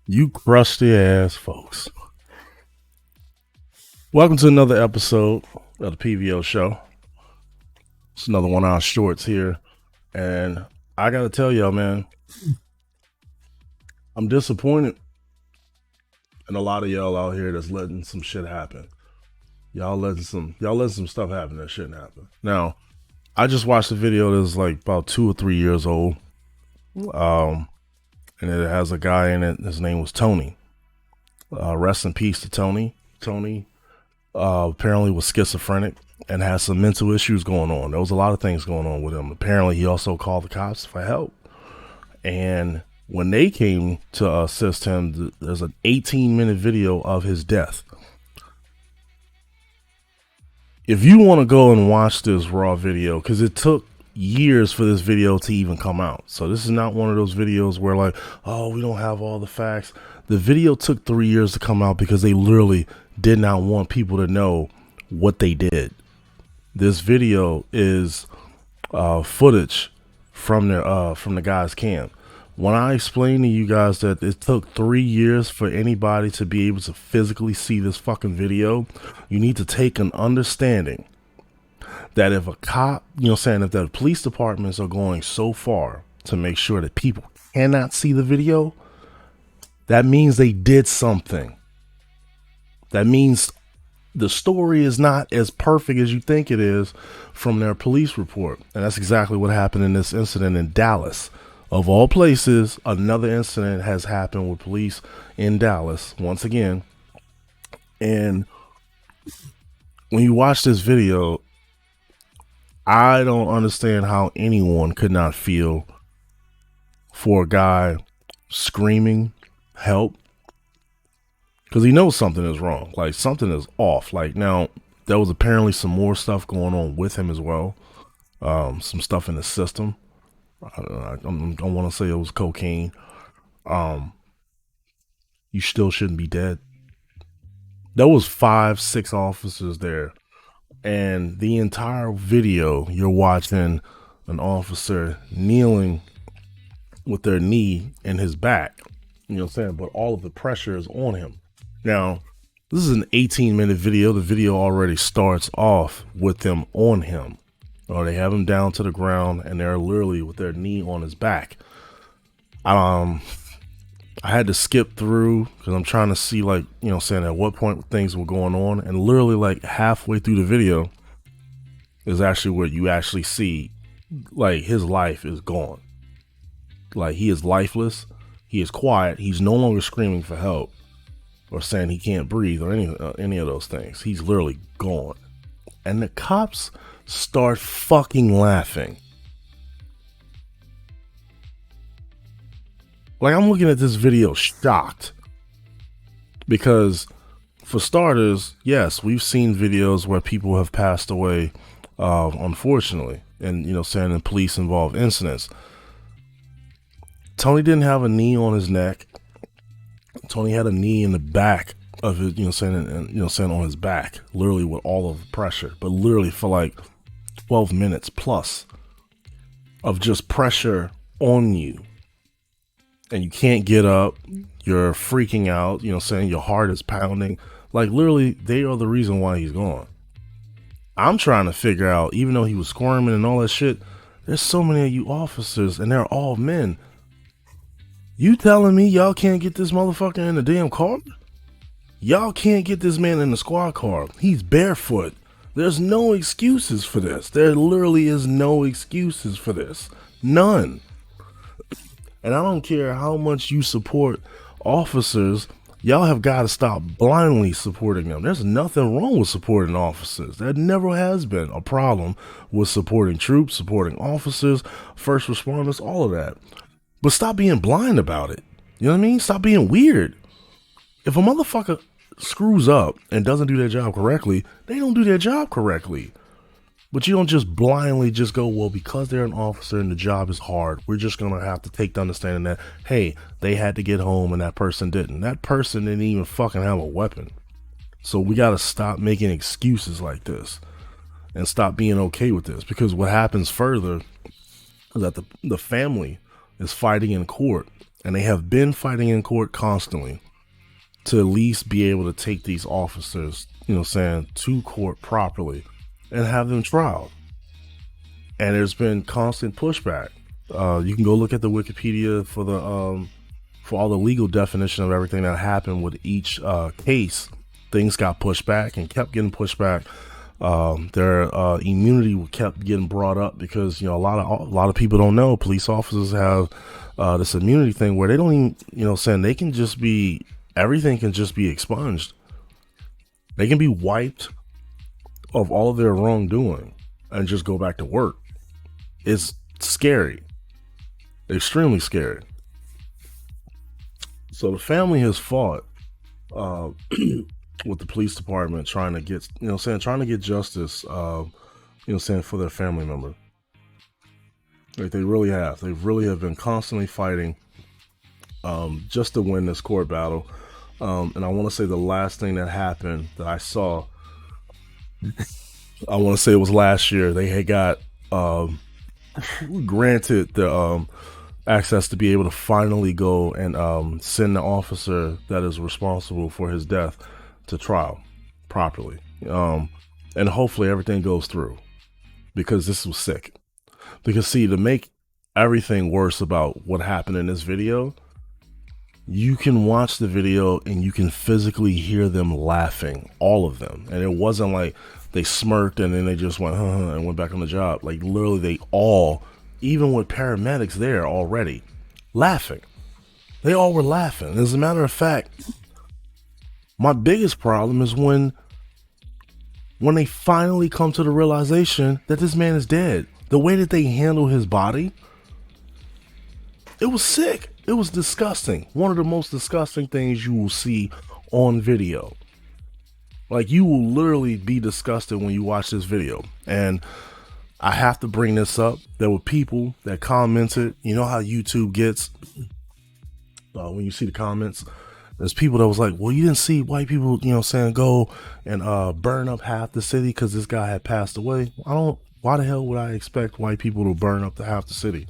You crusty ass folks. Welcome to another episode of the P.V.O show. It's another 1 hour shorts here. And I gotta tell y'all, man, I'm disappointed in a lot of y'all out here that's letting some shit happen. Y'all letting some stuff happen that shouldn't happen. Now, I just watched a video that's like about 2 or 3 years old. And it has a guy in it. His name was Tony. Rest in peace to Tony. Tony apparently was schizophrenic and has some mental issues going on. There was a lot of things going on with him. Apparently, he also called the cops for help. And when they came to assist him, there's an 18-minute video of his death. If you want to go and watch this raw video, because it took years for this video to even come out. So this is not one of those videos where like, oh, we don't have all the facts. The video took 3 years to come out because they literally did not want people to know what they did. This video is footage from the guy's camp. When I explained to you guys that it took 3 years for anybody to be able to physically see this fucking video, you need to take an understanding that if a cop, if the police departments are going so far to make sure that people cannot see the video, that means they did something. That means the story is not as perfect as you think it is from their police report. And that's exactly what happened in this incident in Dallas. Of all places, another incident has happened with police in Dallas once again. And when you watch this video, I don't understand how anyone could not feel for a guy screaming help, because he knows something is wrong. Like, something is off. Like, now there was apparently some more stuff going on with him as well. Some stuff in the system. I don't want to say it was cocaine. You still shouldn't be dead. There was 5-6 officers there. And the entire video, you're watching an officer kneeling with their knee in his back. You know what I'm saying? But all of the pressure is on him. Now, this is an 18-minute video. The video already starts off with them on him. Or they have him down to the ground and they're literally with their knee on his back. I had to skip through because I'm trying to see, like, at what point things were going on. And literally, like, halfway through the video is actually where you actually see, like, his life is gone. Like, he is lifeless. He is quiet. He's no longer screaming for help or saying he can't breathe or any of those things. He's literally gone. And the cops start fucking laughing. Like, I'm looking at this video shocked because, for starters, yes, we've seen videos where people have passed away, unfortunately, and in police involved incidents. Tony didn't have a knee on his neck. Tony had a knee in the back of his, on his back, literally with all of the pressure, but literally for like 12 minutes plus of just pressure on you. And you can't get up, you're freaking out, your heart is pounding. Like, literally, they are the reason why he's gone. I'm trying to figure out, even though he was squirming and all that shit, there's so many of you officers, and they're all men. You telling me y'all can't get this motherfucker in the damn car? Y'all can't get this man in the squad car. He's barefoot. There's no excuses for this. There literally is no excuses for this. None. And I don't care how much you support officers, y'all have got to stop blindly supporting them. There's nothing wrong with supporting officers. There never has been a problem with supporting troops, supporting officers, first responders, all of that. But stop being blind about it. You know what I mean? Stop being weird. If a motherfucker screws up and doesn't do their job correctly, they don't do their job correctly. But you don't just blindly just go, well, because they're an officer and the job is hard, we're just going to have to take the understanding that, hey, they had to get home and that person didn't. That person didn't even fucking have a weapon. So we got to stop making excuses like this and stop being okay with this. Because what happens further is that the family is fighting in court and they have been fighting in court constantly to at least be able to take these officers, to court properly and have them trialed. And there's been constant pushback. You can go look at the Wikipedia for the for all the legal definition of everything that happened with each case. Things got pushed back and kept getting pushed back. Their immunity kept getting brought up because a lot of people don't know police officers have this immunity thing where they don't even they can just be, everything can just be expunged. They can be wiped of all of their wrongdoing and just go back to work. It's scary, extremely scary. So the family has fought with the police department trying to get, trying to get justice, for their family member. Like they really have. They really have been constantly fighting just to win this court battle. And I want to say the last thing that happened that I saw, I want to say it was last year. They had got granted the access to be able to finally go and send the officer that is responsible for his death to trial properly. And hopefully everything goes through, because this was sick. Because see, to make everything worse about what happened in this video, you can watch the video and you can physically hear them laughing, all of them. And it wasn't like they smirked and then they just went, and went back on the job. Like literally they all, even with paramedics there already, laughing. They all were laughing. As a matter of fact, my biggest problem is when they finally come to the realization that this man is dead. The way that they handle his body, it was sick. It was disgusting. One of the most disgusting things you will see on video. Like, you will literally be disgusted when you watch this video. And I have to bring this up. There were people that commented. You know how YouTube gets when you see the comments? There's people that was like, well, you didn't see white people, go and burn up half the city because this guy had passed away. Why the hell would I expect white people to burn up half the city?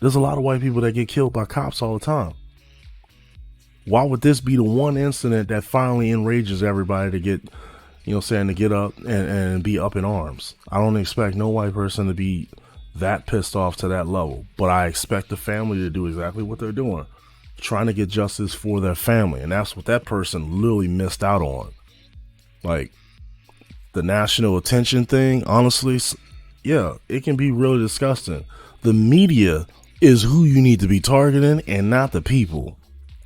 There's a lot of white people that get killed by cops all the time. Why would this be the one incident that finally enrages everybody to get, to get up and be up in arms? I don't expect no white person to be that pissed off to that level, but I expect the family to do exactly what they're doing, trying to get justice for their family. And that's what that person literally missed out on. Like, the national attention thing, honestly, yeah, it can be really disgusting. The media is who you need to be targeting and not the people,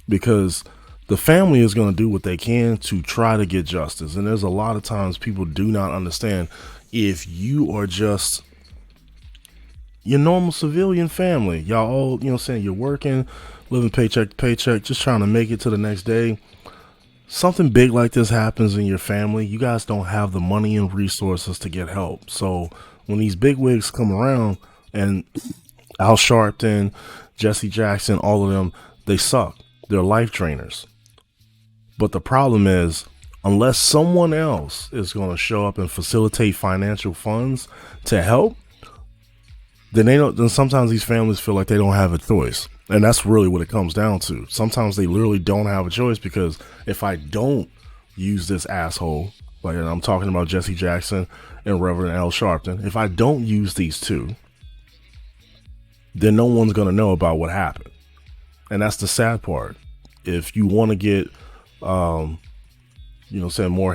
because the family is going to do what they can to try to get justice. And there's a lot of times people do not understand, if you are just your normal civilian family, y'all all, you're working, living paycheck to paycheck, just trying to make it to the next day. Something big like this happens in your family, you guys don't have the money and resources to get help. So when these big wigs come around, and Al Sharpton, Jesse Jackson, all of them, they suck. They're life drainers. But the problem is, unless someone else is going to show up and facilitate financial funds to help, then sometimes these families feel like they don't have a choice. And that's really what it comes down to. Sometimes they literally don't have a choice, because if I don't use this asshole, like I'm talking about Jesse Jackson and Reverend Al Sharpton, if I don't use these two, then no one's going to know about what happened. And that's the sad part. If you want to get, more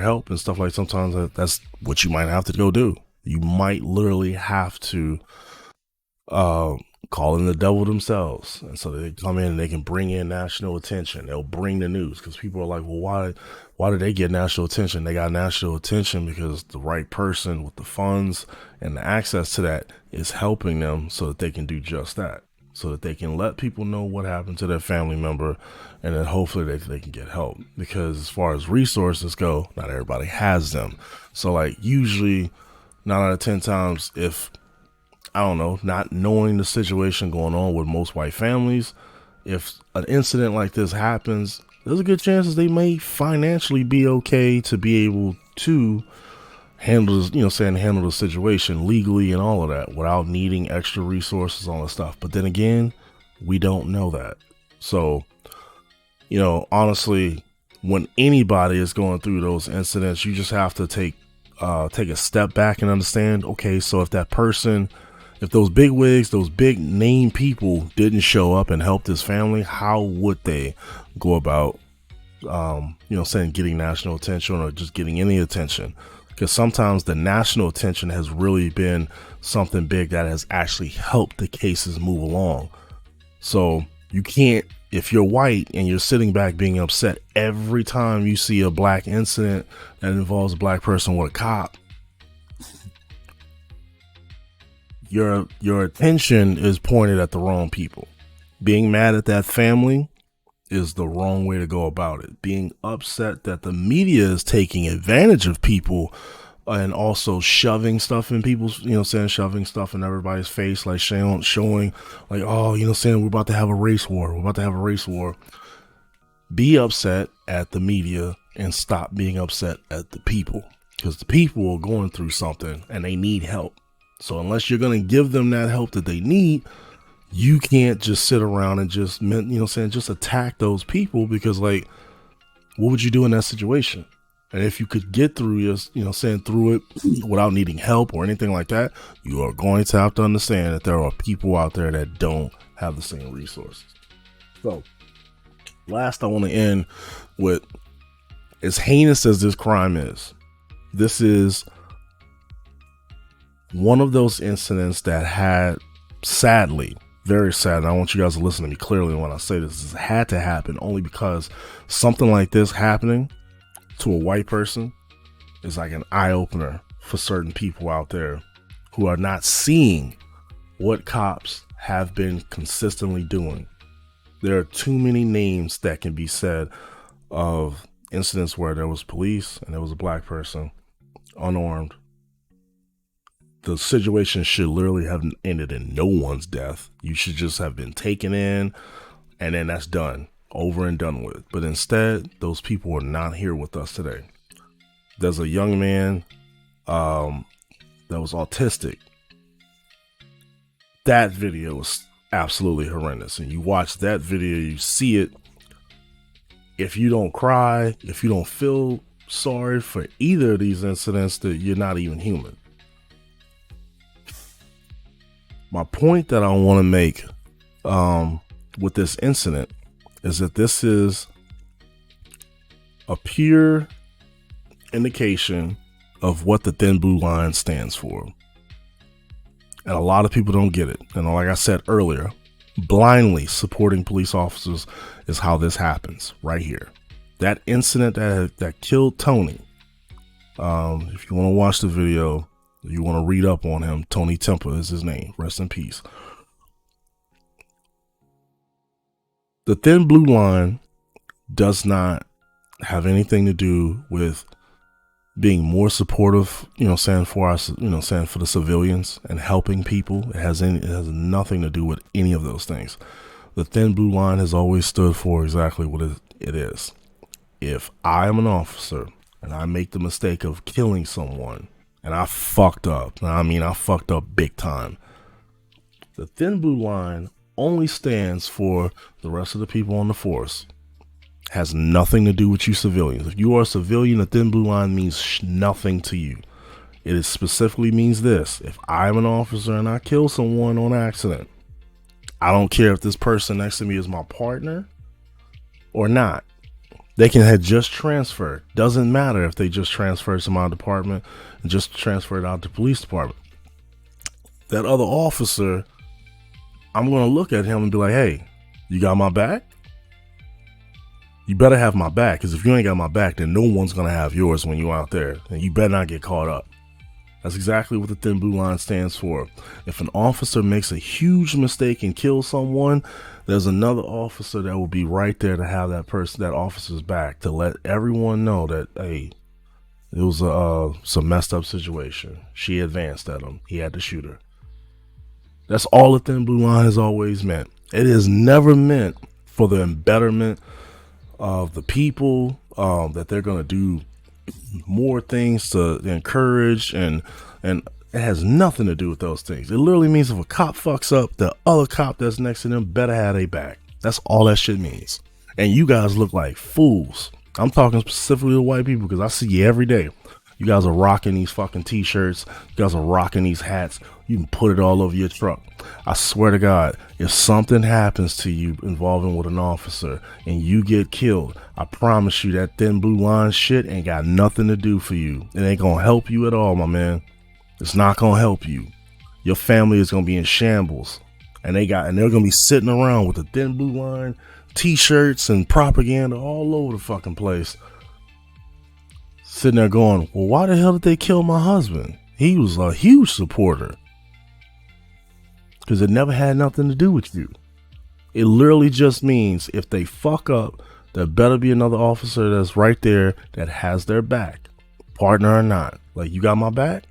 help and stuff, like sometimes that's what you might have to go do. You might literally have to call in the devil themselves. And so they come in and they can bring in national attention. They'll bring the news, because people are like, well, why did they get national attention? They got national attention because the right person with the funds and the access to that is helping them, so that they can do just that, so that they can let people know what happened to their family member, and then hopefully they can get help. Because as far as resources go, not everybody has them. So like usually 9 out of 10 times, if not knowing the situation going on with most white families, if an incident like this happens, there's a good chance they may financially be okay to be able to handle the situation legally and all of that without needing extra resources, all that stuff. But then again, we don't know that. So, honestly, when anybody is going through those incidents, you just have to take a step back and understand, okay, so if those big wigs, those big name people didn't show up and help this family, how would they go about, saying getting national attention or just getting any attention? Because sometimes the national attention has really been something big that has actually helped the cases move along. So you can't, if you're white and you're sitting back being upset every time you see a black incident that involves a black person with a cop, your attention is pointed at the wrong people. Being mad at that family is the wrong way to go about it. Being upset that the media is taking advantage of people and also shoving stuff in people's, shoving stuff in everybody's face, like showing like, oh, we're about to have a race war. Be upset at the media and stop being upset at the people, because the people are going through something and they need help. So unless you're going to give them that help that they need, you can't just sit around and just, just attack those people, because like, what would you do in that situation? And if you could get through through it without needing help or anything like that, you are going to have to understand that there are people out there that don't have the same resources. So last, I want to end with, as heinous as this crime is, this is one of those incidents that had, sadly, very sad, and I want you guys to listen to me clearly when I say this had to happen, only because something like this happening to a white person is like an eye-opener for certain people out there who are not seeing what cops have been consistently doing. There are too many names that can be said of incidents where there was police and there was a black person unarmed. The situation should literally have ended in no one's death. You should just have been taken in and then that's done, over and done with. But instead, those people are not here with us today. There's a young man that was autistic. That video was absolutely horrendous. And you watch that video, you see it. If you don't cry, if you don't feel sorry for either of these incidents, that you're not even human. My point that I want to make with this incident is that this is a pure indication of what the thin blue line stands for. And a lot of people don't get it. And like I said earlier, blindly supporting police officers is how this happens right here. That incident that killed Tony, if you want to watch the video, you want to read up on him, Tony Temple is his name. Rest in peace. The thin blue line does not have anything to do with being more supportive, for us, for the civilians and helping people. It has nothing to do with any of those things. The thin blue line has always stood for exactly what it is. If I am an officer and I make the mistake of killing someone, and I fucked up. I fucked up big time. The thin blue line only stands for the rest of the people on the force. Has nothing to do with you civilians. If you are a civilian, the thin blue line means nothing to you. It specifically means this: if I'm an officer and I kill someone on accident, I don't care if this person next to me is my partner or not. They can have just transferred. Doesn't matter if they just transferred to my department and just transferred out to the police department. That other officer, I'm going to look at him and be like, hey, you got my back? You better have my back, because if you ain't got my back, then no one's going to have yours when you're out there. And you better not get caught up. That's exactly what the thin blue line stands for. If an officer makes a huge mistake and kills someone, there's another officer that will be right there to have that officer's back, to let everyone know that, hey, it was some messed up situation. She advanced at him. He had to shoot her. That's all the thin blue line has always meant. It has never meant for the betterment of the people, that they're going to do more things to encourage, and it has nothing to do with those things. It literally means if a cop fucks up, the other cop that's next to them better have their back. That's all that shit means. And you guys look like fools. I'm talking specifically to white people because I see you every day. You guys are rocking these fucking t-shirts. You guys are rocking these hats. You can put it all over your truck. I swear to God, if something happens to you involving with an officer and you get killed, I promise you that thin blue line shit ain't got nothing to do for you. It ain't gonna help you at all, my man. It's not gonna help you. Your family is gonna be in shambles. And they're gonna be sitting around with the thin blue line t-shirts and propaganda all over the fucking place. Sitting there going, well, why the hell did they kill my husband? He was a huge supporter. Because it never had nothing to do with you. It literally just means if they fuck up, there better be another officer that's right there that has their back, partner or not. Like, you got my back?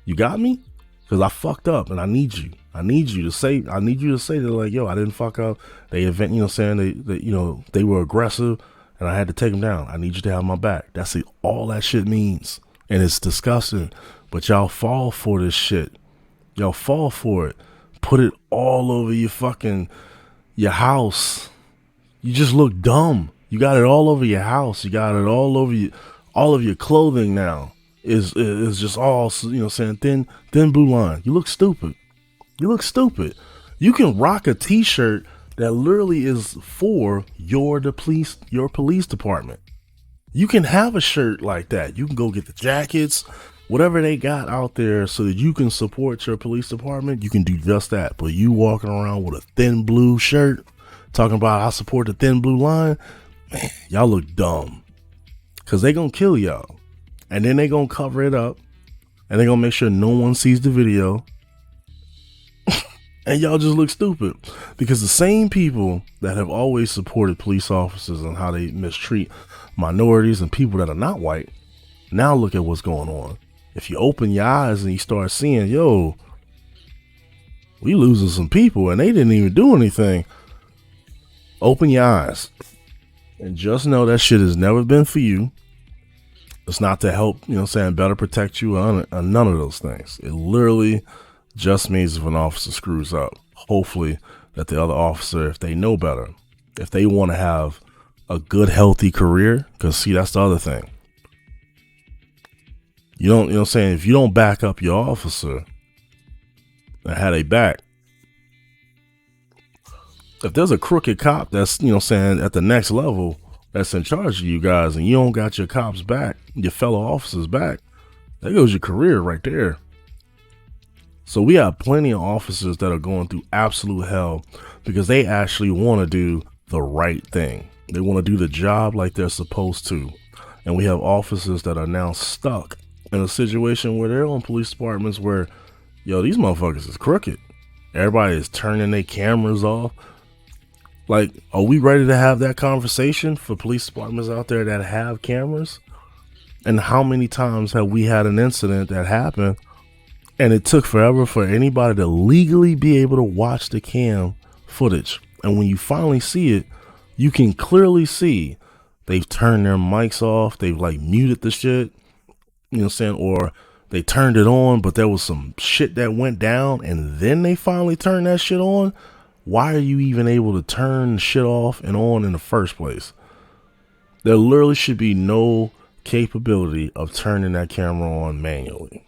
You got me? Because I fucked up and I need you. I need you to say that, like, yo, I didn't fuck up. They they were aggressive and I had to take them down. I need you to have my back. That's all that shit means. And it's disgusting. But y'all fall for this shit. Y'all fall for it. Put it all over your house. You just look dumb. You got it all over your house. You got it all over all of your clothing now is just all, saying thin blue line. You look stupid. You look stupid. You can rock a t-shirt that literally is for your police department. You can have a shirt like that. You can go get the jackets, whatever they got out there so that you can support your police department. You can do just that. But you walking around with a thin blue shirt talking about I support the thin blue line, man, y'all look dumb. Because they gonna kill y'all. And then they gonna cover it up. And they gonna make sure no one sees the video. And y'all just look stupid. Because the same people that have always supported police officers and how they mistreat minorities and people that are not white, now look at what's going on. If you open your eyes and you start seeing, yo, we losing some people and they didn't even do anything. Open your eyes and just know that shit has never been for you. It's not to help, better protect you on none of those things. It literally just means if an officer screws up, hopefully that the other officer, if they know better, if they want to have a good, healthy career, because see, that's the other thing. You don't, if you don't back up your officer and have a back, if there's a crooked cop that's, at the next level that's in charge of you guys and you don't got your cops back, your fellow officers back, there goes your career right there. So we have plenty of officers that are going through absolute hell because they actually want to do the right thing. They want to do the job like they're supposed to. And we have officers that are now stuck in a situation where they're on police departments where, yo, these motherfuckers is crooked. Everybody is turning their cameras off. Like, are we ready to have that conversation for police departments out there that have cameras? And how many times have we had an incident that happened and it took forever for anybody to legally be able to watch the cam footage? And when you finally see it, you can clearly see they've turned their mics off. They've like muted the shit, or they turned it on, but there was some shit that went down and then they finally turned that shit on. Why are you even able to turn shit off and on in the first place? There literally should be no capability of turning that camera on manually.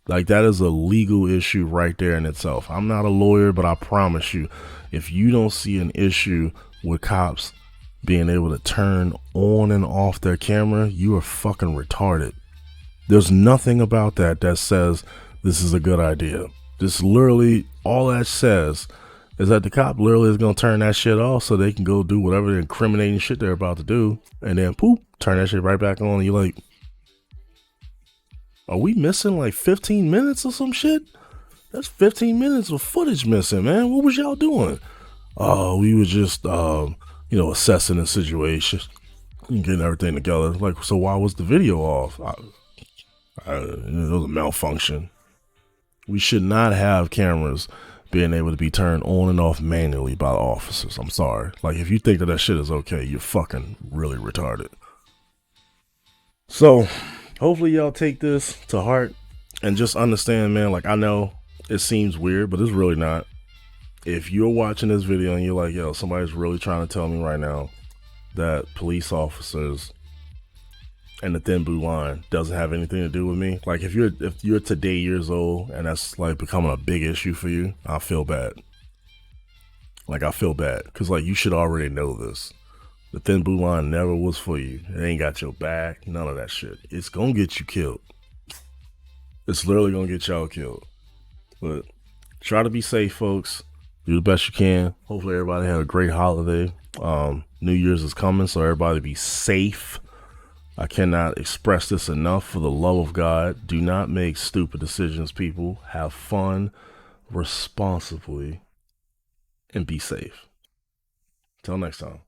Like, that is a legal issue right there in itself. I'm not a lawyer, but I promise you, if you don't see an issue with cops being able to turn on and off their camera, you are fucking retarded. There's nothing about that says this is a good idea. This literally, all that says is that the cop literally is going to turn that shit off so they can go do whatever incriminating shit they're about to do. And then poop, turn that shit right back on. And you're like, are we missing like 15 minutes or some shit? That's 15 minutes of footage missing, man. What was y'all doing? Oh, we were just, assessing the situation and getting everything together. Like, so why was the video off? It was a malfunction. We should not have cameras being able to be turned on and off manually by the officers. I'm sorry. Like, if you think that shit is okay, you're fucking really retarded. So, hopefully y'all take this to heart and just understand, man, like, I know it seems weird, but it's really not. If you're watching this video and you're like, yo, somebody's really trying to tell me right now that police officers and the thin blue line doesn't have anything to do with me, like if you're today years old and that's like becoming a big issue for you, I feel bad. Like I feel bad because like you should already know this. The thin blue line never was for you. It ain't got your back. None of that shit. It's gonna get you killed. It's literally gonna get y'all killed. But try to be safe, folks. Do the best you can. Hopefully everybody had a great holiday. New Year's is coming, so everybody be safe. I cannot express this enough. For the love of God, do not make stupid decisions, people. Have fun responsibly and be safe. Till next time.